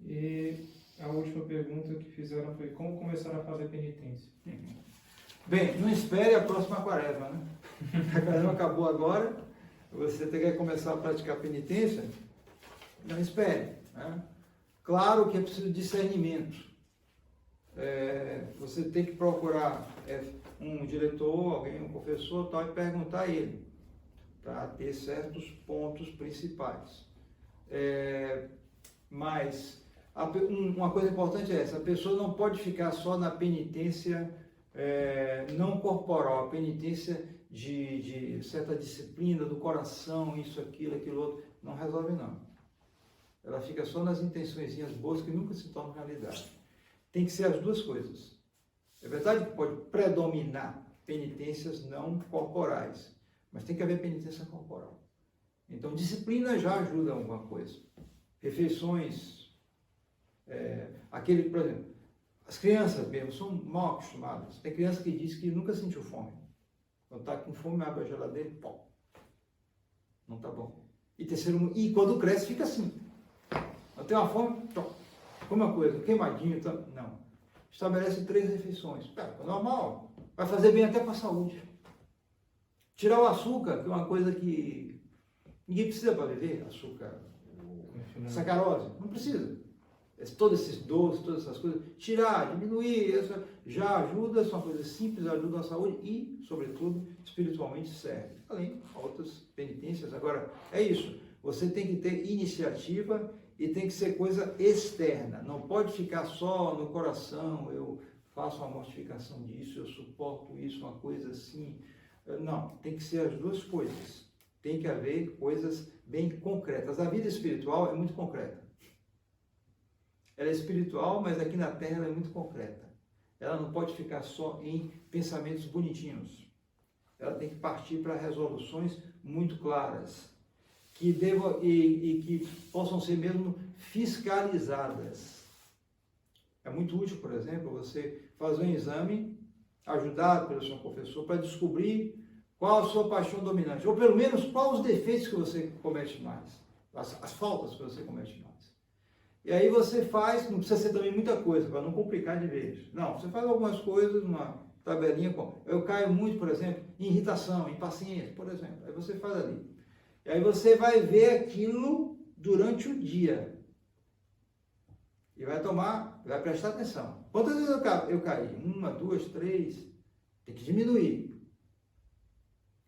[SPEAKER 3] E a última pergunta que fizeram foi: como começar a fazer penitência?
[SPEAKER 1] Bem, não espere a próxima quaresma, né? A quaresma acabou agora, você tem que começar a praticar penitência, não espere, né? Claro que é preciso discernimento. Você tem que procurar um diretor, um professor, tal, e perguntar a ele, para ter certos pontos principais. Mas uma coisa importante é essa: a pessoa não pode ficar só na penitência não corporal, a penitência de certa disciplina do coração, isso, aquilo outro, não resolve não. Ela fica só nas intençõezinhas boas que nunca se tornam realidade. Tem que ser as duas coisas. É verdade que pode predominar penitências não corporais, mas tem que haver penitência corporal. Então disciplina já ajuda em alguma coisa. Refeições, por exemplo, as crianças mesmo são mal acostumadas. Tem criança que diz que nunca sentiu fome. Quando está com fome, abre a geladeira, pô, não está bom. E quando cresce, fica assim. Eu tenho uma fome, come uma coisa, queimadinho, não. Estabelece 3 refeições. É normal, vai fazer bem até para a saúde. Tirar o açúcar, que é uma coisa que ninguém precisa para viver, açúcar, sacarose, não precisa. Todos esses doces, todas essas coisas, tirar, diminuir, já ajuda, são coisas simples, ajudam a saúde e, sobretudo, espiritualmente serve. Além de outras penitências. Agora, é isso, você tem que ter iniciativa e tem que ser coisa externa, não pode ficar só no coração, eu faço uma mortificação disso, eu suporto isso, uma coisa assim. Não, tem que ser as duas coisas. Tem que haver coisas bem concretas. A vida espiritual é muito concreta. Ela é espiritual, mas aqui na Terra ela é muito concreta. Ela não pode ficar só em pensamentos bonitinhos. Ela tem que partir para resoluções muito claras, que que possam ser mesmo fiscalizadas. É muito útil, por exemplo, você fazer um exame, ajudado pelo seu professor, para descobrir qual a sua paixão dominante, ou pelo menos quais os defeitos que você comete mais, as faltas que você comete mais. E aí você faz, não precisa ser também muita coisa, para não complicar de vez. Não, você faz algumas coisas, uma tabelinha, eu caio muito, por exemplo, em irritação, impaciência, por exemplo. Aí você faz ali. E aí você vai ver aquilo durante o dia. E vai prestar atenção. Quantas vezes eu caí? 1, 2, 3. Tem que diminuir.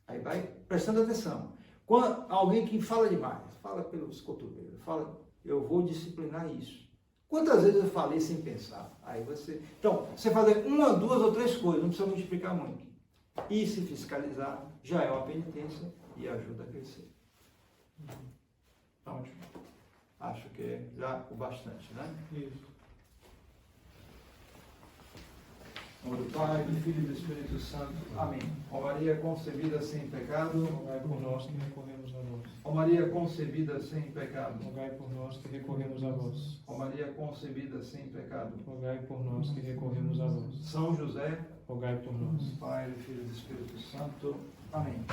[SPEAKER 1] Aí vai prestando atenção. Quando alguém que fala demais, fala pelos cotovelos, fala, eu vou disciplinar isso. Quantas vezes eu falei sem pensar? Aí você... Então, você fazer 1, 2 ou 3 coisas, não precisa multiplicar muito. E se fiscalizar, já é uma penitência e ajuda a crescer. Então, acho que é já o bastante, né?
[SPEAKER 3] Isso.
[SPEAKER 1] Em nome do Pai, do Filho e do Espírito Santo. Amém. Ó Maria concebida sem pecado.
[SPEAKER 3] Rogai por nós que recorremos a vós.
[SPEAKER 1] Ó Maria concebida sem pecado.
[SPEAKER 3] Rogai por nós que recorremos a vós.
[SPEAKER 1] Ó Maria concebida sem pecado.
[SPEAKER 3] Rogai por nós que recorremos a vós.
[SPEAKER 1] São José.
[SPEAKER 3] Rogai por nós.
[SPEAKER 1] Pai, do Filho e do Espírito Santo. Amém.